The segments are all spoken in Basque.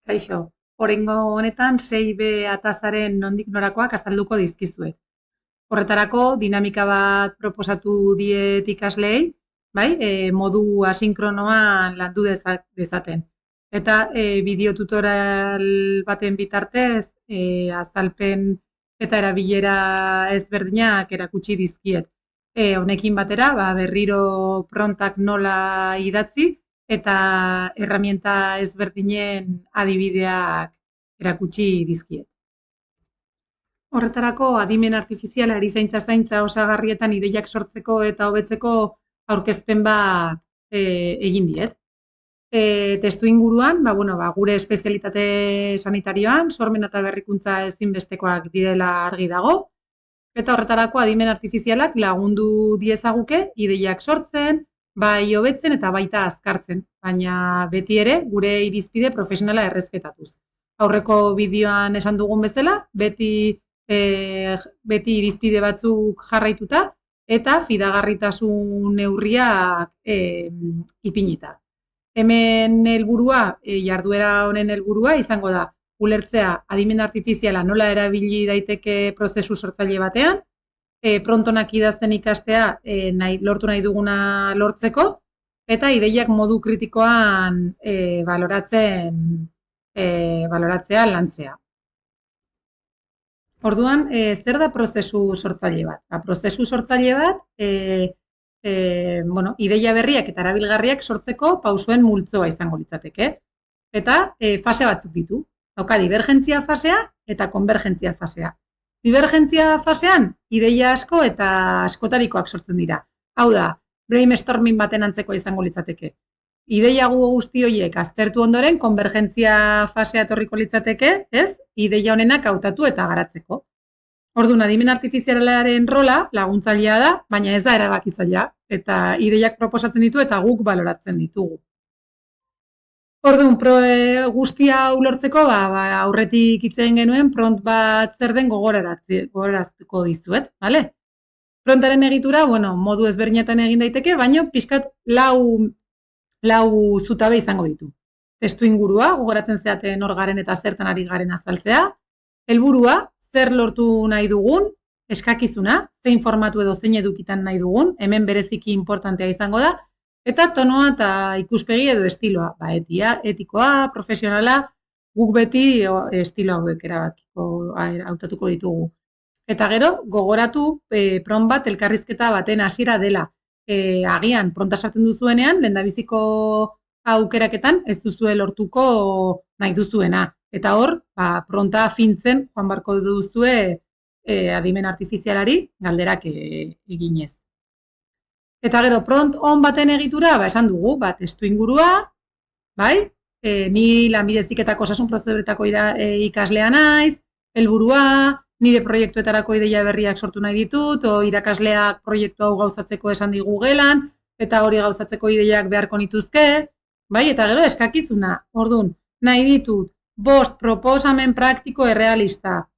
Kaixo, oraingo honetan 6B atazaren nondik norakoak azalduko dizkizuet. Horretarako dinamika bat proposatu diet ikasleei, bai, modu asinkronoan landu dezaten. Eta bideo tutorial baten bitartez azalpen eta erabilera ezberdinak erakutsi dizkiet. Honekin batera, berriro prontak nola idatzi eta herramienta ezberdinen adibideak erakutsi dizkiet. Horretarako, adimen artifiziala erizaintza zaintza osagarrietan ideiak sortzeko eta hobetzeko aurkezpen bat egin diet. Testu inguruan, gure espezialitate sanitarioan, sormena eta berrikuntza ezinbestekoak direla argi dago, eta horretarako adimen artifizialak lagundu diezaguke ideiak sortzen, bai hobetzen eta baita azkartzen, baina beti ere gure irizpide profesionala errespetatuz. Aurreko bideoan esan dugun bezala, beti irizpide batzuk jarraituta eta fidagarritasun neurriak ipinita. Hemen helburua, jarduera honen helburua izango da ulertzea adimen artifiziala nola erabili daiteke prozesu sortzaile batean, prontonak idazten ikastea lortu nahi duguna lortzeko, eta ideiak modu kritikoan baloratzea lantzea. Orduan, zer da prozesu sortzaile bat? Prozesu sortzaile bat, ideia berriak eta erabilgarriak sortzeko pausuen multzoa izango litzateke. Eta fase batzuk ditu. Dauka divergentzia fasea eta konvergentzia fasea. Divergentzia fasean, ideia asko eta askotarikoak sortzen dira. Hau da, brainstorming baten antzeko izango litzateke. Ideia guzti horiek aztertu ondoren, konvergentzia fasea etorriko litzateke, ez? Ideia honenak hautatu eta garatzeko. Orduan, adimen artifizialaren rola laguntzailea da, baina ez da erabakitzailea, eta ideiak proposatzen ditu eta guk baloratzen ditugu. Orduan, guztia ulortzeko, aurretik itzen genuen pront bat zer den gogoraztuko dizuet, bale? Prontaren egitura, modu ezberdinetan egin daiteke, baina pixkat lau zutabe izango ditu. Testu ingurua, gogoratzen zeaten hor garen eta zertan ari garen azaltzea. Helburua, zer lortu nahi dugun, eskakizuna, zein formatu edo zein edukitan nahi dugun, hemen bereziki importantea izango da, eta tonoa eta ikuspegi edo estiloa, etikoa, profesionala, guk beti estilo hauek hautatuko ditugu. Eta gero, gogoratu pront bat elkarrizketa baten hasiera dela. Agian, pronta sartzen duzuenean, lehendabiziko aukeraketan ez duzue lortuko nahi duzuena. Eta hor, pronta fintzen joan barko duzue adimen artifizialari galderak eginez. Eta gero, pront on baten egitura, esan dugu, testu ingurua, ni lanbide heziketako osasun prozeduretako ikaslea naiz, helburua, nire proiektuetarako ideia berriak sortu nahi ditut, irakasleak proiektu hau gauzatzeko esan digu gelan, eta hori gauzatzeko ideiak beharko nituzke, eta gero eskakizuna, orduan, nahi ditut 5 proposamen praktiko errealista,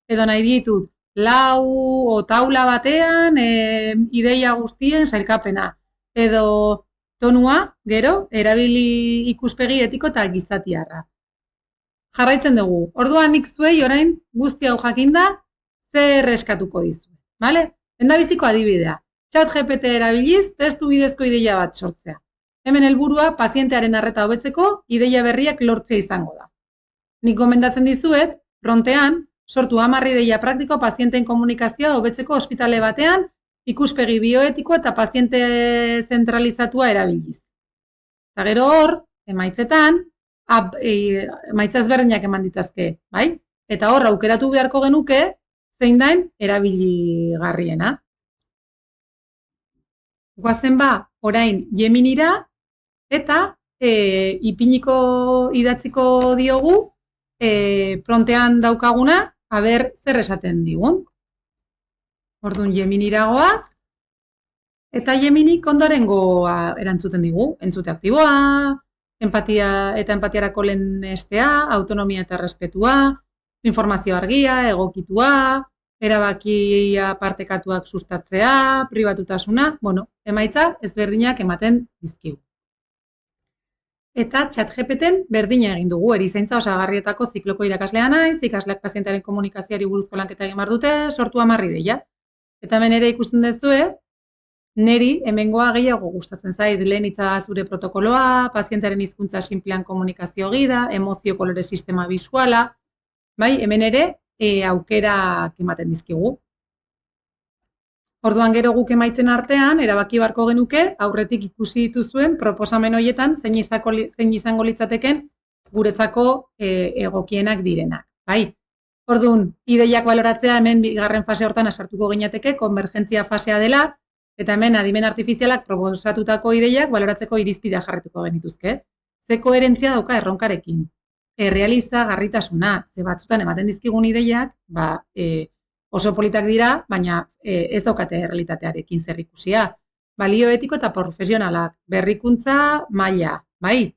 edo nahi ditut 4 taula batean ideia guztien sailkapena, edo tonua, gero, erabili ikuspegi etiko eta gizatiarra. Jarraitzen dugu. Orduan nik zuei orain guzti hau jakinda zer eskatuko dizu. Lehendabiziko adibidea. ChatGPT erabiliz testu bidezko ideia bat sortzea. Hemen helburua pazientearen arreta hobetzeko ideia berriak lortzea izango da. Nik gomendatzen dizuet, prontean, sortu 10 ideia praktiko pazienteen komunikazioa hobetzeko ospitale batean ikuspegi bioetiko eta paziente zentralizatua erabiliz. Eta gero hor, emaitzetan, emaitza ezberdinak eman ditazke, Eta hor, aukeratu beharko genuke, zein dain erabiligarriena. Goazen orain Geminira, eta idatziko diogu, prontean daukaguna, zer esaten digun. Orduan Geminira goaz, eta Geminik ondorengoa erantzuten digu, entzute aktiboa, empatiarako lehenestea, autonomia eta errespetua, informazio argia, egokitua, erabakia partekatuak sustatzea, pribatutasuna, emaitza ezberdinak ematen dizkigu. Eta ChatGPTen berdina egin dugu, erizaintza osagarrietako zikloko irakaslea naiz, ikasleak pazientearen komunikazioari buruzko lanketa egin behar dute, sortu 10 ideia. Eta hemen ere ikusten duzue, neri hemengoa gehiago gustatzen zait, lehen hitza zure protokoloa, pazientearen hizkuntza sinplean komunikazio gida, emozio kolore sistema bisuala, bai, hemen ere aukerak ematen dizkigu. Orduan gero guk emaitzen artean, erabaki barko genuke, aurretik ikusi dituzuen proposamen horietan zein izango litzateken guretzako egokienak direnak. Bai. Orduan, ideiak baloratzea hemen bigarren fase hortan asartuko ginateke, konvergentzia fasea dela, eta hemen adimen artifizialak proposatutako ideiak baloratzeko irizpidea jarrituko genituzke. Ze koherentzia dauka erronkarekin. Errealiza garritasuna, ze batzutan ematen dizkigun ideiak, oso politak dira, baina ez daukate realitatearekin zer ikusia. Balio etiko eta profesionalak, berrikuntza maila, bai?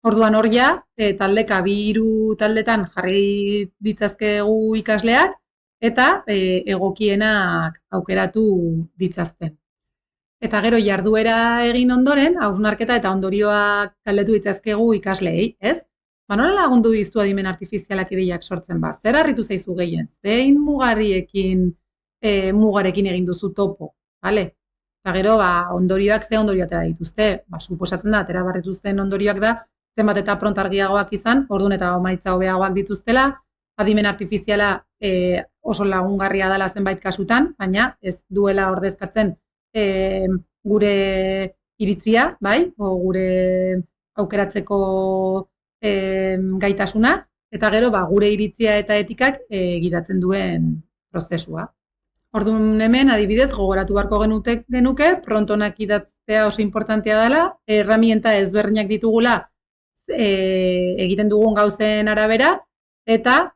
Orduan hor ja, taldeka 2-3 taldetan jarri ditzazkegu ikasleak, eta egokienak aukeratu ditzazten. Eta gero jarduera egin ondoren, hausnarketa eta ondorioak galdetu ditzazkegu ikasleei, ez? Nola lagundu dizu adimen artifizialak ideiak sortzen ba? Zer harritu zaizu gehien? Zein mugarekin egin duzu topo? Vale? Eta gero, ondorioak ze ondorio atera dituzte? Suposatzen da, atera barretuzten ondorioak da, zenbat eta prontargiagoak izan, orduan eta emaitza hobeagoak dituztela, adimen artifiziala oso lagungarria dela zenbait kasutan, baina ez duela ordezkatzen gure iritzia, bai? O gure aukeratzeko gaitasuna, eta gero gure iritzia eta etikak gidatzen duen prozesua. Orduan hemen, adibidez, gogoratu beharko genuke, prontonak idatzea oso importantea dela, erramienta ezberdinak ditugula egiten dugun gauzen arabera, eta,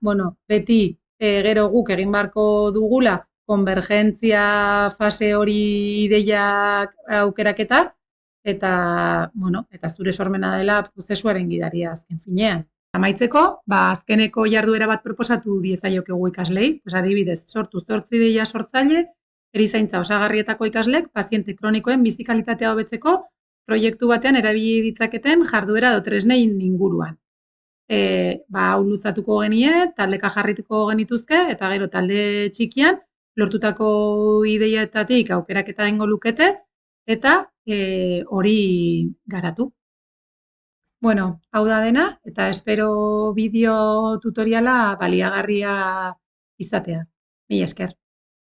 beti gero guk egin beharko dugula konvergentzia fase hori ideiak aukeraketa, eta zure sormena dela prozesuaren gidaria azken finean. Amaitzeko, azkeneko jarduera bat proposatu diezaiokegu ikaslei, adibidez, sortu 8 ideia sortzaile, erizaintza osagarrietako ikaslek, paziente kronikoen bizi kalitatea hobetzeko proiektu batean erabili ditzaketen jarduera edo tresnei inguruan. Hau luzatuko genie, taldeka jarrituko genituzke, eta gero talde txikian, lortutako ideiatatik aukeraketa egingo lukete, eta hori garatu. Hau da dena, eta espero bideo tutoriala baliagarria izatea. Mila esker.